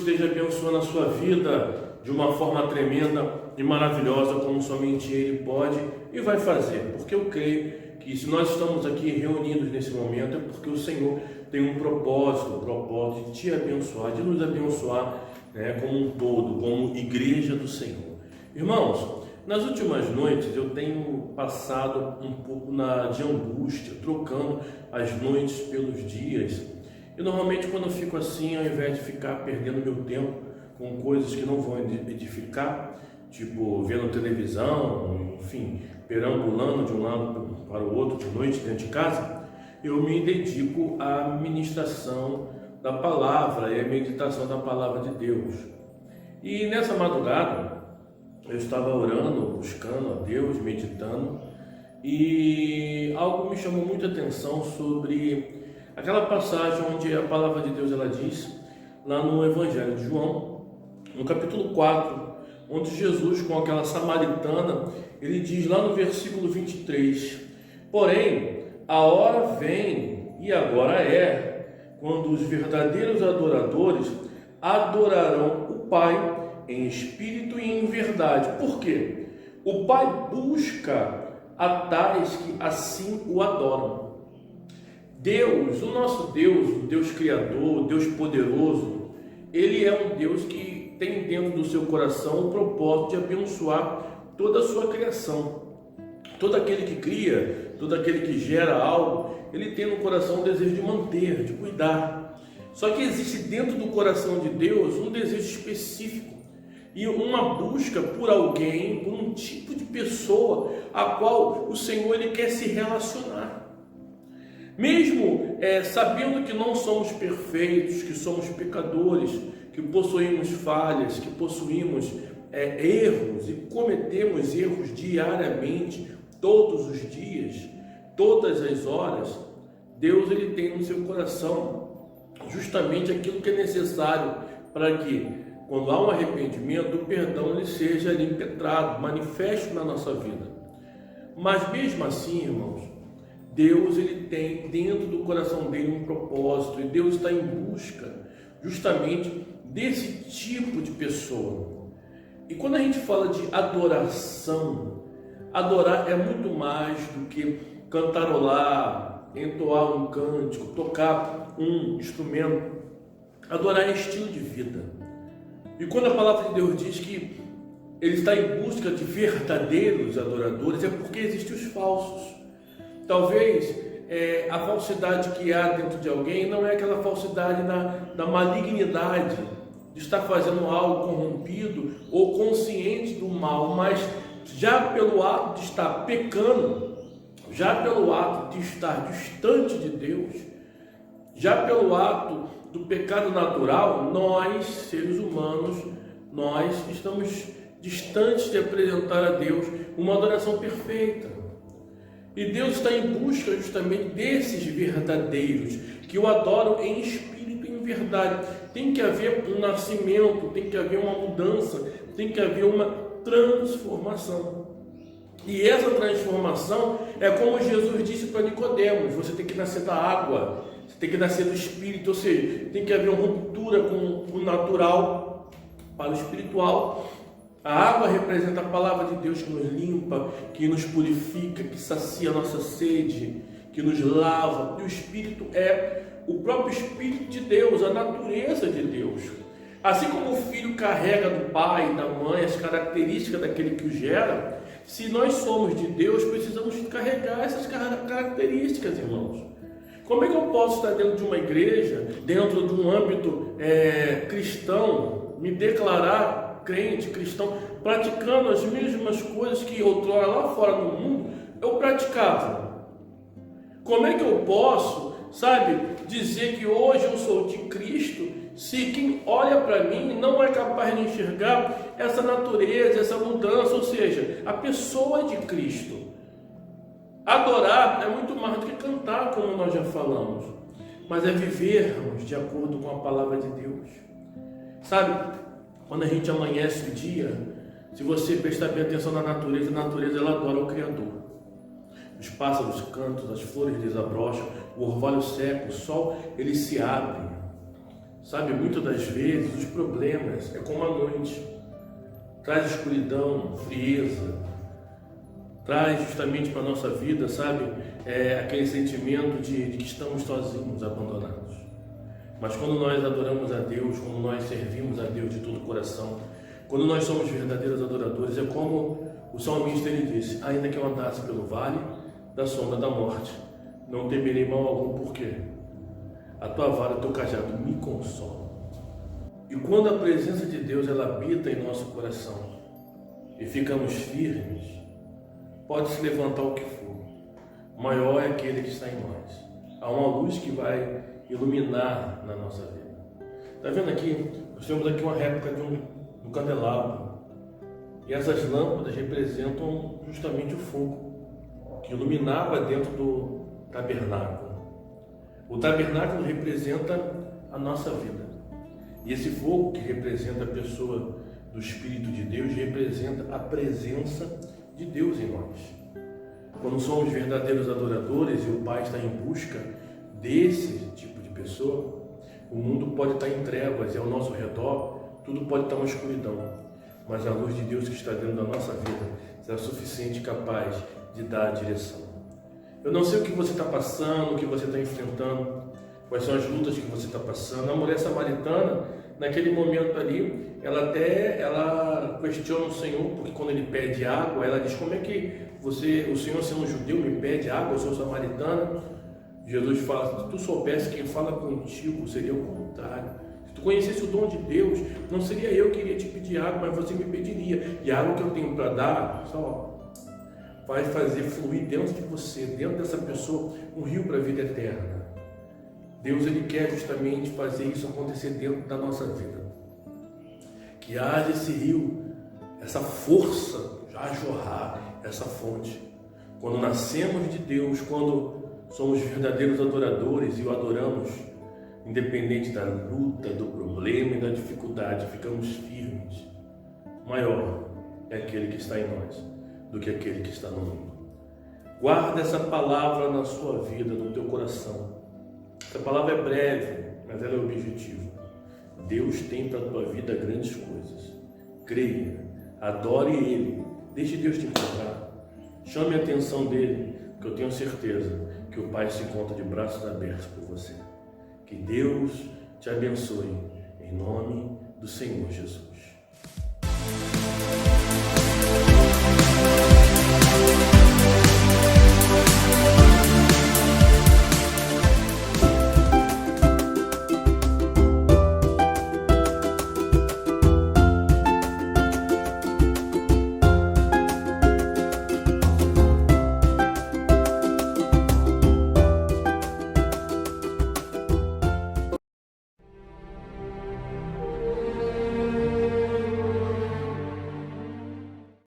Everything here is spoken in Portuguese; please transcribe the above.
esteja abençoando a sua vida de uma forma tremenda e maravilhosa, como somente Ele pode e vai fazer, porque eu creio que se nós estamos aqui reunidos nesse momento é porque o Senhor tem um propósito de te abençoar, de nos abençoar, né, como um todo, como igreja do Senhor. Irmãos, nas últimas noites eu tenho passado um pouco de angústia, trocando as noites pelos dias. E normalmente quando eu fico assim, ao invés de ficar perdendo meu tempo com coisas que não vão edificar, tipo vendo televisão, enfim, perambulando de um lado para o outro de noite dentro de casa, eu me dedico à ministração da palavra e à meditação da palavra de Deus. E nessa madrugada eu estava orando, buscando a Deus, meditando, e algo me chamou muita atenção sobre aquela passagem onde a palavra de Deus ela diz, lá no Evangelho de João, no capítulo 4, onde Jesus, com aquela samaritana, ele diz lá no versículo 23, porém, a hora vem, e agora é, quando os verdadeiros adoradores adorarão o Pai em espírito e em verdade. Por quê? O Pai busca a tais que assim o adoram. Deus, o nosso Deus, o Deus Criador, o Deus poderoso, Ele é um Deus que tem dentro do seu coração o propósito de abençoar toda a sua criação. Todo aquele que cria, todo aquele que gera algo, ele tem no coração o desejo de manter, de cuidar. Só que existe dentro do coração de Deus um desejo específico e uma busca por alguém, por um tipo de pessoa a qual o Senhor ele quer se relacionar. Mesmo sabendo que não somos perfeitos, que somos pecadores, que possuímos falhas, que possuímos erros e cometemos erros diariamente, todos os dias, todas as horas, Deus ele tem no seu coração justamente aquilo que é necessário para que, quando há um arrependimento, o perdão ele seja ali impetrado, manifesto na nossa vida. Mas mesmo assim, irmãos, Deus ele tem dentro do coração dele um propósito, e Deus está em busca justamente desse tipo de pessoa. E quando a gente fala de adoração, adorar é muito mais do que cantarolar, entoar um cântico, tocar um instrumento. Adorar é estilo de vida. E quando a palavra de Deus diz que Ele está em busca de verdadeiros adoradores, é porque existem os falsos. Talvez a falsidade que há dentro de alguém não é aquela falsidade da malignidade, de estar fazendo algo corrompido ou consciente do mal, mas já pelo ato de estar pecando, já pelo ato de estar distante de Deus, já pelo ato do pecado natural, nós, seres humanos, nós estamos distantes de apresentar a Deus uma adoração perfeita. E Deus está em busca justamente desses verdadeiros, que o adoram em espírito e em verdade. Tem que haver um nascimento, tem que haver uma mudança, tem que haver uma transformação. E essa transformação é como Jesus disse para Nicodemos: você tem que nascer da água, você tem que nascer do espírito, ou seja, tem que haver uma ruptura com o natural para o espiritual. A água representa a palavra de Deus que nos limpa, que nos purifica, que sacia a nossa sede, que nos lava. E o Espírito é o próprio Espírito de Deus, a natureza de Deus. Assim como o filho carrega do pai e da mãe as características daquele que o gera, se nós somos de Deus, precisamos carregar essas características, irmãos. Como é que eu posso estar dentro de uma igreja, dentro de um âmbito cristão, me declarar crente, cristão, praticando as mesmas coisas que outrora lá fora no mundo eu praticava? Como é que eu posso, dizer que hoje eu sou de Cristo, se quem olha para mim não é capaz de enxergar essa natureza, essa mudança, ou seja, a pessoa de Cristo? Adorar é muito mais do que cantar, como nós já falamos, mas é vivermos de acordo com a palavra de Deus. Quando a gente amanhece o dia, se você prestar bem atenção na natureza, a natureza ela adora o Criador. Os pássaros cantam, as flores desabrocham, o orvalho seca, o sol ele se abre. Sabe, muitas das vezes os problemas é como a noite. Traz escuridão, frieza, traz justamente para a nossa vida, sabe, aquele sentimento de que estamos sozinhos, abandonados. Mas quando nós adoramos a Deus, quando nós servimos a Deus de todo o coração, quando nós somos verdadeiros adoradores, é como o salmista ele disse: ainda que eu andasse pelo vale da sombra da morte, não temerei mal algum, porque a tua vara e o teu cajado me consolam. E quando a presença de Deus ela habita em nosso coração e ficamos firmes, pode se levantar o que for, maior é aquele que está em nós. Há uma luz que vai iluminar na nossa vida. Está vendo aqui? Nós temos aqui uma réplica de um candelabro. E essas lâmpadas representam justamente o fogo que iluminava dentro do tabernáculo. O tabernáculo representa a nossa vida. E esse fogo que representa a pessoa do Espírito de Deus representa a presença de Deus em nós. Quando somos verdadeiros adoradores e o Pai está em busca desse tipo de pessoa, o mundo pode estar em trevas e ao nosso redor tudo pode estar uma escuridão. Mas a luz de Deus que está dentro da nossa vida será suficiente e capaz de dar a direção. Eu não sei o que você está passando, o que você está enfrentando, quais são as lutas que você está passando. A mulher samaritana, naquele momento ali, ela questiona o Senhor, porque quando ele pede água, ela diz: como é que o Senhor, sendo um judeu, me pede água, eu sou samaritana? Jesus fala: se tu soubesse quem fala contigo, seria o contrário. Se tu conhecesse o dom de Deus, não seria eu que iria te pedir água, mas você me pediria. E a água que eu tenho para dar, só vai fazer fluir dentro de você, dentro dessa pessoa, um rio para a vida eterna. Deus ele quer justamente fazer isso acontecer dentro da nossa vida. Que haja esse rio, essa força a jorrar, essa fonte. Quando nascemos de Deus, quando somos verdadeiros adoradores e o adoramos, independente da luta, do problema e da dificuldade, ficamos firmes. Maior é aquele que está em nós do que aquele que está no mundo. Guarda essa palavra na sua vida, no teu coração. Essa palavra é breve, mas ela é objetiva. Deus tem para a tua vida grandes coisas. Creia, adore Ele, deixe Deus te encontrar. Chame a atenção dEle, que eu tenho certeza que o Pai se encontra de braços abertos por você. Que Deus te abençoe, em nome do Senhor Jesus.